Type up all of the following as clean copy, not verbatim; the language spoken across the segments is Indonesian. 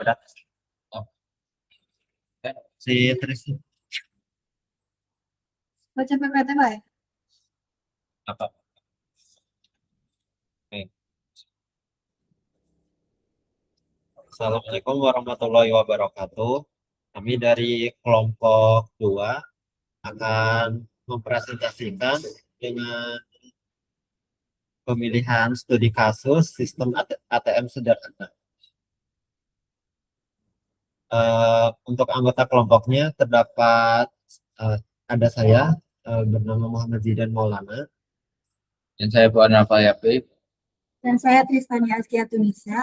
Udah. Oh, si Tris Baca PPT baik. apa? Oke. Assalamualaikum warahmatullahi wabarakatuh. Kami dari kelompok 2 akan mempresentasikan dengan pemilihan studi kasus sistem ATM sederhana. Untuk anggota kelompoknya terdapat eh, ada saya bernama Muhammad Zidan Maulana. Dan saya Puan Rafa Yapip. Dan saya Tristania Askia Tunisa.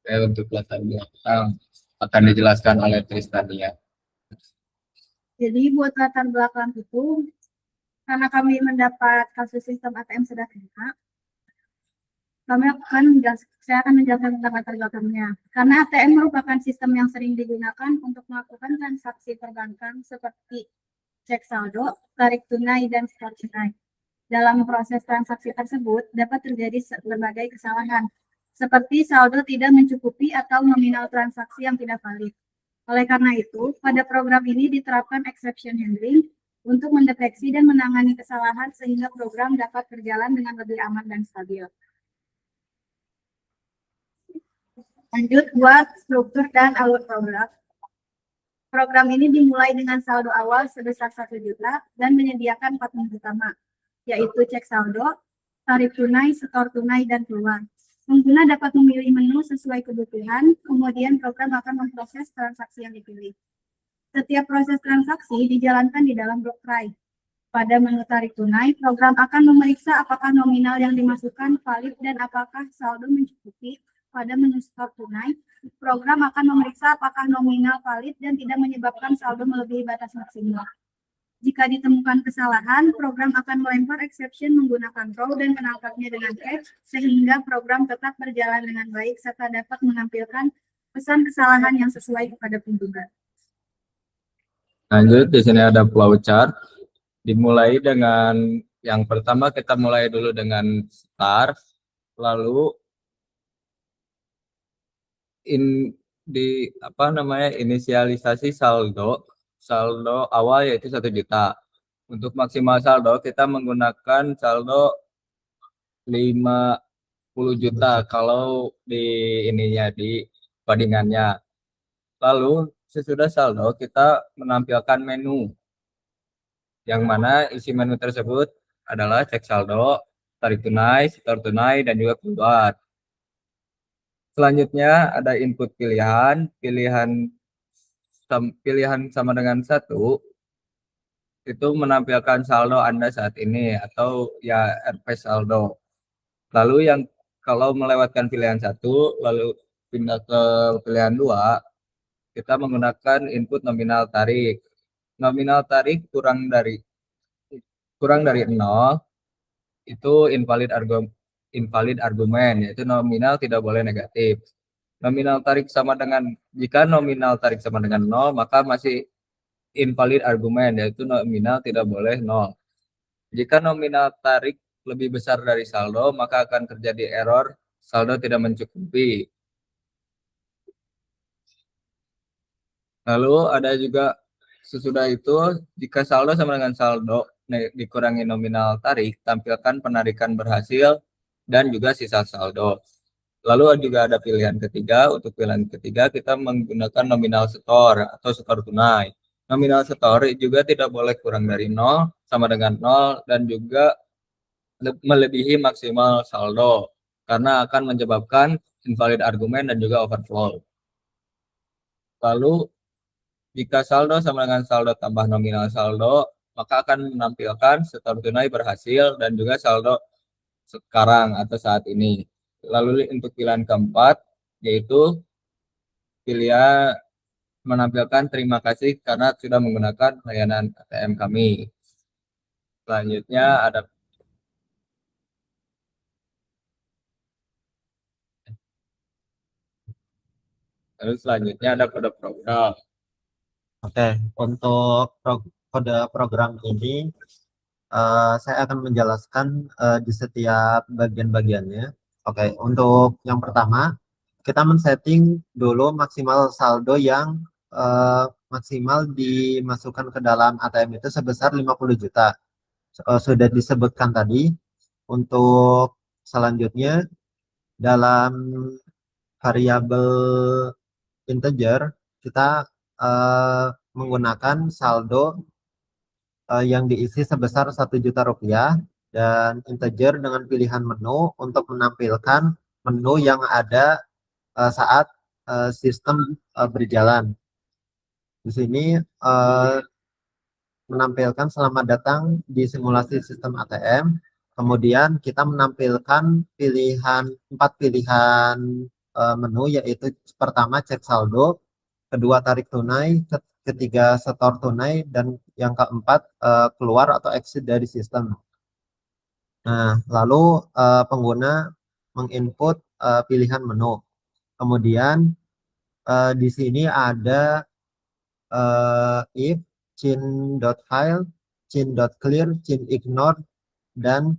Untuk latar belakang akan dijelaskan oleh Tristania. Jadi buat latar belakang itu, karena kami mendapat kasus sistem ATM sederhana, saya akan menjelaskan tentang latar belakangnya. Karena ATM merupakan sistem yang sering digunakan untuk melakukan transaksi perbankan seperti cek saldo, tarik tunai, dan setor tunai. Dalam proses transaksi tersebut dapat terjadi berbagai kesalahan, seperti saldo tidak mencukupi atau nominal transaksi yang tidak valid. Oleh karena itu, pada program ini diterapkan exception handling untuk mendeteksi dan menangani kesalahan sehingga program dapat berjalan dengan lebih aman dan stabil. Lanjut buat struktur dan alur program. Program ini dimulai dengan saldo awal sebesar 1 juta dan menyediakan 4 menu utama, yaitu cek saldo, tarik tunai, setor tunai, dan keluar. Pengguna dapat memilih menu sesuai kebutuhan, kemudian program akan memproses transaksi yang dipilih. Setiap proses transaksi dijalankan di dalam blok try. Pada menu tarik tunai, program akan memeriksa apakah nominal yang dimasukkan valid dan apakah saldo mencukupi. Pada menu setor tunai, program akan memeriksa apakah nominal valid dan tidak menyebabkan saldo melebihi batas maksimal. Jika ditemukan kesalahan, program akan melempar exception menggunakan row dan menangkapnya dengan catch, sehingga program tetap berjalan dengan baik serta dapat menampilkan pesan kesalahan yang sesuai kepada pengguna. Lanjut, di sini ada flowchart. Dimulai dengan yang pertama, kita mulai dulu dengan start, lalu inisialisasi saldo awal yaitu 1 juta. Untuk maksimal saldo kita menggunakan saldo 50 juta kalau di bandingannya. Lalu sesudah saldo kita menampilkan menu, yang mana isi menu tersebut adalah cek saldo, tarik tunai, setor tunai, dan juga keluar. Selanjutnya ada input pilihan sama dengan 1 itu menampilkan saldo Anda saat ini atau ya RP saldo. Lalu yang kalau melewatkan pilihan 1 lalu pindah ke pilihan 2, kita menggunakan input nominal tarik. Nominal tarik kurang dari 0 itu invalid argumen, yaitu nominal tidak boleh negatif. Jika nominal tarik sama dengan 0, maka masih invalid argumen, yaitu nominal tidak boleh 0. Jika nominal tarik lebih besar dari saldo, maka akan terjadi error saldo tidak mencukupi. Lalu ada juga sesudah itu, jika saldo sama dengan saldo dikurangi nominal tarik, tampilkan penarikan berhasil dan juga sisa saldo. Lalu juga ada pilihan ketiga. Untuk pilihan ketiga kita menggunakan nominal setor atau setor tunai. Nominal setor juga tidak boleh kurang dari 0, sama dengan 0, dan juga melebihi maksimal saldo karena akan menyebabkan invalid argumen dan juga overflow. Lalu jika saldo sama dengan saldo tambah nominal saldo, maka akan menampilkan setor tunai berhasil dan juga saldo sekarang atau saat ini. Lalu untuk pilihan keempat, yaitu pilihan menampilkan terima kasih karena sudah menggunakan layanan ATM kami. Selanjutnya ada kode program. Oke, untuk kode program ini saya akan menjelaskan di setiap bagian-bagiannya. Oke, untuk yang pertama kita men-setting dulu maksimal saldo yang maksimal dimasukkan ke dalam ATM itu sebesar 50 juta. Sudah disebutkan tadi. Untuk selanjutnya dalam variabel integer kita menggunakan saldo yang diisi sebesar 1 juta rupiah dan integer dengan pilihan menu untuk menampilkan menu yang ada saat sistem berjalan. Di sini menampilkan selamat datang di simulasi sistem ATM. Kemudian kita menampilkan 4 pilihan menu, yaitu pertama cek saldo, kedua tarik tunai, ketiga setor tunai, dan yang keempat keluar atau exit dari sistem. Nah, lalu pengguna menginput pilihan menu. Kemudian di sini ada if chin.file, chin.clear, chin ignore, dan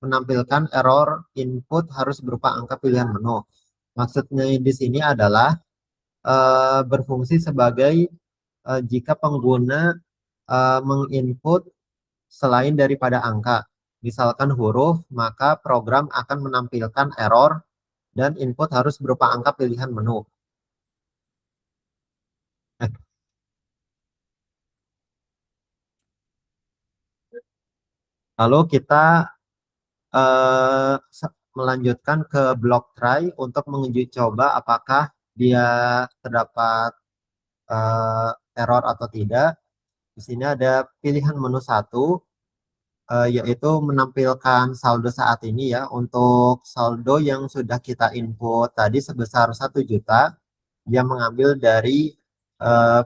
menampilkan error input harus berupa angka pilihan menu. Maksudnya di sini adalah berfungsi sebagai jika pengguna menginput selain daripada angka, misalkan huruf, maka program akan menampilkan error dan input harus berupa angka pilihan menu. Lalu kita melanjutkan ke blok try untuk menguji coba apakah dia terdapat error atau tidak. Di sini ada pilihan menu 1, yaitu menampilkan saldo saat ini ya. Untuk saldo yang sudah kita input tadi sebesar 1 juta, dia mengambil dari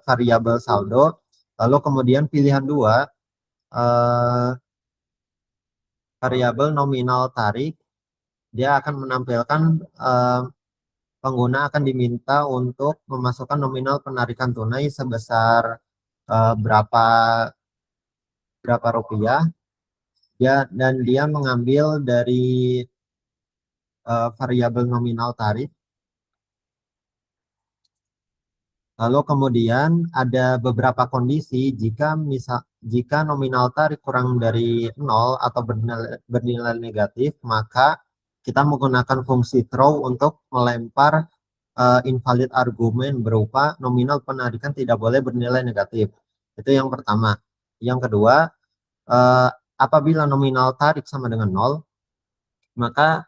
variabel saldo. Lalu kemudian pilihan 2, variabel nominal tarik, dia akan menampilkan pengguna akan diminta untuk memasukkan nominal penarikan tunai sebesar berapa rupiah ya, dan dia mengambil dari variabel nominal tarik. Lalu kemudian ada beberapa kondisi jika nominal tarik kurang dari 0 atau bernilai negatif, maka kita menggunakan fungsi throw untuk melempar invalid argumen berupa nominal penarikan tidak boleh bernilai negatif. Itu yang pertama. Yang kedua, apabila nominal tarik sama dengan 0, maka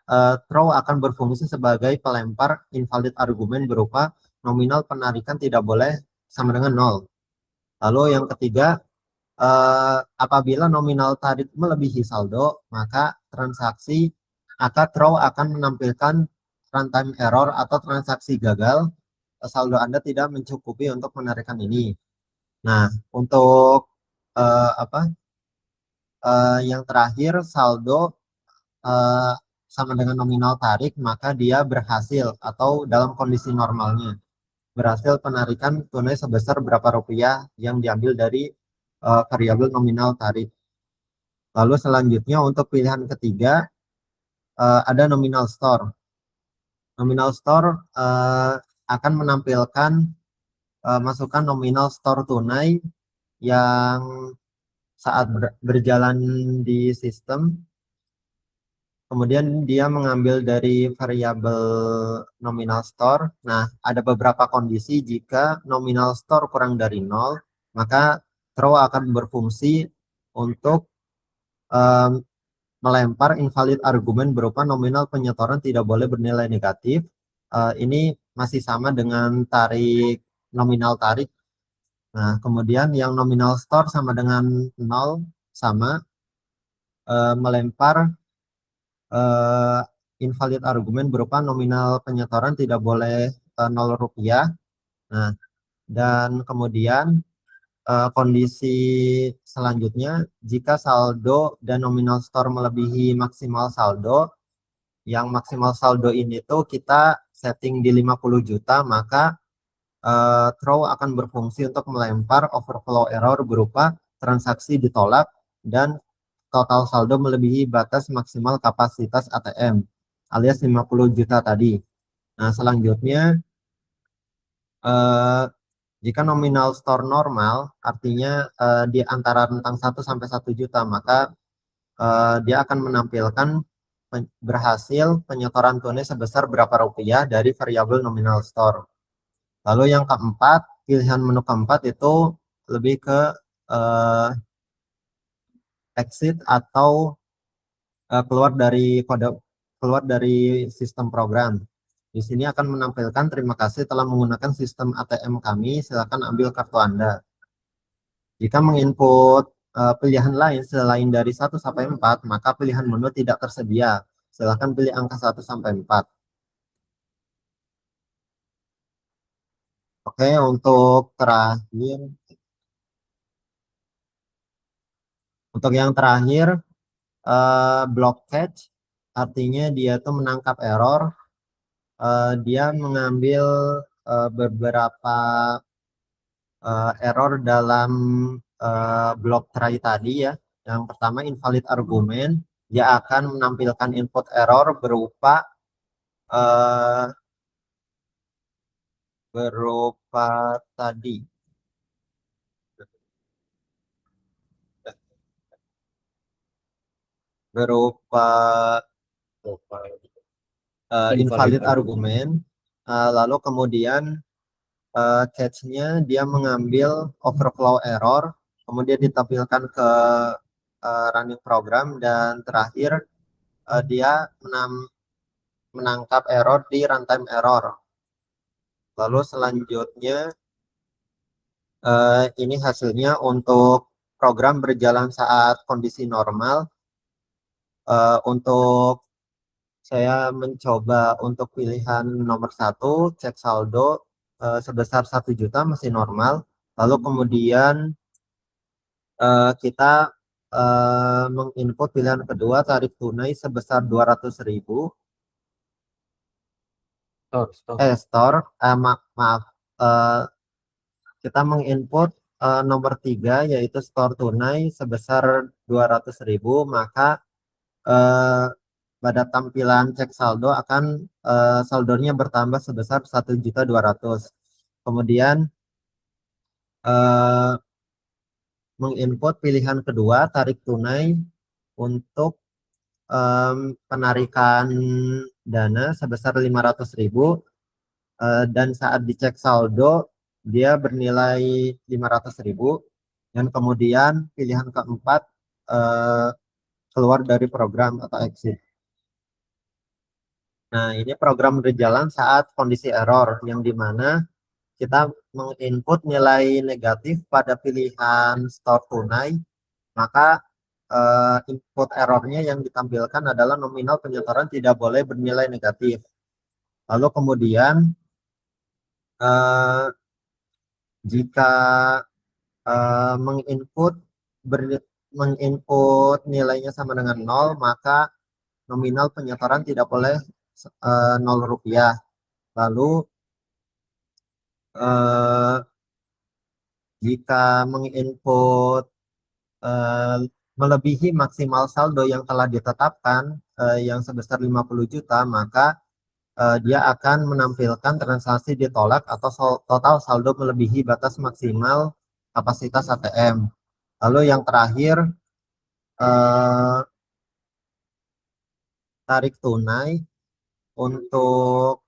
throw akan berfungsi sebagai pelempar invalid argumen berupa nominal penarikan tidak boleh sama dengan 0. Lalu yang ketiga, apabila nominal tarik melebihi saldo, maka throw akan menampilkan runtime error atau transaksi gagal. Saldo Anda tidak mencukupi untuk menarikan ini. Nah, untuk yang terakhir, saldo sama dengan nominal tarik, maka dia berhasil atau dalam kondisi normalnya berhasil penarikan tunai sebesar berapa rupiah yang diambil dari variabel nominal tarik. Lalu selanjutnya untuk pilihan ketiga ada nominal store. Nominal store akan menampilkan masukan nominal store tunai yang saat berjalan di sistem. Kemudian dia mengambil dari variabel nominal store. Nah, ada beberapa kondisi jika nominal store kurang dari 0, maka throw akan berfungsi untuk melempar invalid argumen berupa nominal penyetoran tidak boleh bernilai negatif. Ini masih sama dengan nominal tarik. Nah, kemudian yang nominal store sama dengan 0 sama melempar invalid argumen berupa nominal penyetoran tidak boleh 0 rupiah. Nah, dan kemudian kondisi selanjutnya, jika saldo dan nominal store melebihi maksimal saldo, yang maksimal saldo ini tuh kita setting di 50 juta, maka throw akan berfungsi untuk melempar overflow error berupa transaksi ditolak dan total saldo melebihi batas maksimal kapasitas ATM alias 50 juta tadi. Nah, selanjutnya jika nominal store normal artinya di antara rentang 1 sampai 1 juta, maka dia akan menampilkan berhasil penyetoran tunai sebesar berapa rupiah dari variabel nominal store. Lalu yang keempat, pilihan menu keempat itu lebih ke exit atau keluar dari sistem program. Di sini akan menampilkan terima kasih telah menggunakan sistem ATM kami, silakan ambil kartu Anda. Jika menginput pilihan lain selain dari 1 sampai 4, maka pilihan menu tidak tersedia. Silakan pilih angka 1 sampai 4. Oke, untuk yang terakhir block catch artinya dia tuh menangkap error. Dia mengambil beberapa error dalam block try tadi ya. Yang pertama invalid argumen, dia akan menampilkan input error berupa tadi berupa invalid argumen, lalu kemudian catch-nya dia mengambil overflow error, kemudian ditampilkan ke running program, dan terakhir dia menangkap error di runtime error. Lalu selanjutnya ini hasilnya untuk program berjalan saat kondisi normal. Untuk saya mencoba untuk pilihan nomor 1, cek saldo sebesar 1 juta masih normal. Lalu kemudian kita menginput pilihan kedua, tarik tunai sebesar 200.000. Maaf. Kita menginput nomor 3 yaitu store tunai sebesar 200.000, maka pada tampilan cek saldo akan saldonya bertambah sebesar 1.200.000. Kemudian menginput pilihan kedua, tarik tunai untuk penarikan dana sebesar 500.000, dan saat dicek saldo dia bernilai 500.000, dan kemudian pilihan keempat keluar dari program atau exit. Nah, ini program berjalan saat kondisi error, yang dimana kita menginput nilai negatif pada pilihan store tunai, maka input errornya yang ditampilkan adalah nominal penyetoran tidak boleh bernilai negatif. Lalu kemudian jika menginput nilainya sama dengan 0, maka nominal penyetoran tidak boleh 0 rupiah. Lalu jika menginput melebihi maksimal saldo yang telah ditetapkan yang sebesar 50 juta, maka dia akan menampilkan transaksi ditolak atau total saldo melebihi batas maksimal kapasitas ATM. Lalu yang terakhir tarik tunai untuk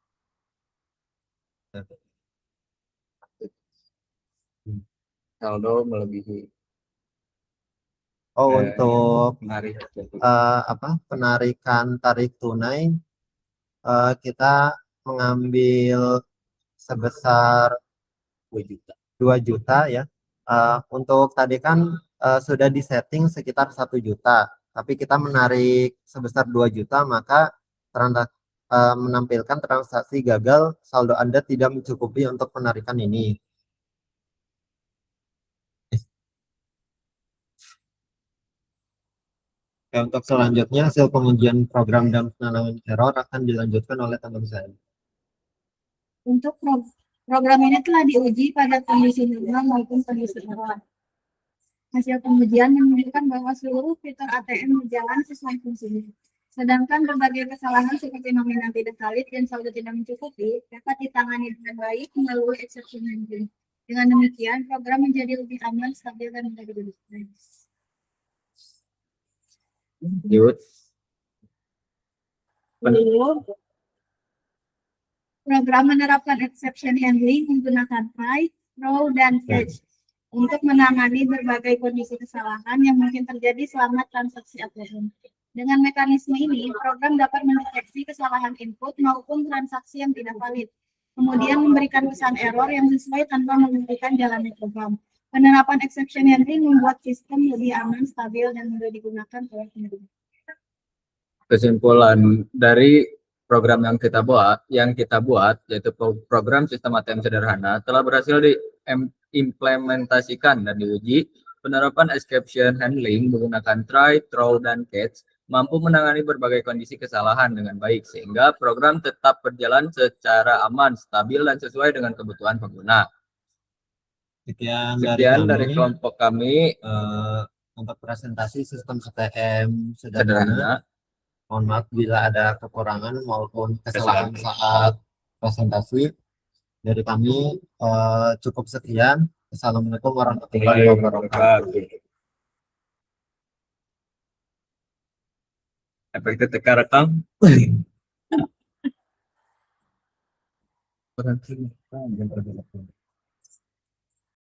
saldo melebihi. Untuk Menarik. penarikan tarik tunai kita mengambil sebesar 2 juta ya. Untuk tadi kan sudah disetting sekitar 1 juta, tapi kita menarik sebesar 2 juta, maka menampilkan transaksi gagal, saldo Anda tidak mencukupi untuk penarikan ini. Untuk selanjutnya hasil pengujian program dan penanganan error akan dilanjutkan oleh teman saya. Untuk Program ini telah diuji pada kondisi normal maupun kondisi error. Hasil pengujian menunjukkan bahwa seluruh fitur ATM berjalan sesuai fungsinya. Sedangkan berbagai kesalahan seperti nominal tidak valid dan saldo tidak mencukupi dapat ditangani dengan baik melalui exception handling. Dengan demikian, program menjadi lebih aman, stabil, dan mudah digunakan. Yud. Lalu, program menerapkan exception handling menggunakan try, throw, dan catch untuk menangani berbagai kondisi kesalahan yang mungkin terjadi selama transaksi ATM. Dengan mekanisme ini, program dapat mendeteksi kesalahan input maupun transaksi yang tidak valid, kemudian memberikan pesan error yang sesuai tanpa menghentikan jalannya program. Penerapan exception handling membuat sistem lebih aman, stabil, dan mudah digunakan oleh pengguna. Kesimpulan dari program yang kita buat yaitu program sistem ATM sederhana telah berhasil diimplementasikan dan diuji. Penerapan exception handling menggunakan try, throw, dan catch mampu menangani berbagai kondisi kesalahan dengan baik sehingga program tetap berjalan secara aman, stabil, dan sesuai dengan kebutuhan pengguna. Sekian Sekian dari dari kami. kelompok kami Untuk presentasi sistem ATM sederhana. sederhana. Mohon maaf bila ada kekurangan maupun kesalahan saat presentasi. Dari kami cukup sekian. Assalamualaikum warahmatullahi wabarakatuh. Efektif teka rekam. Berhenti.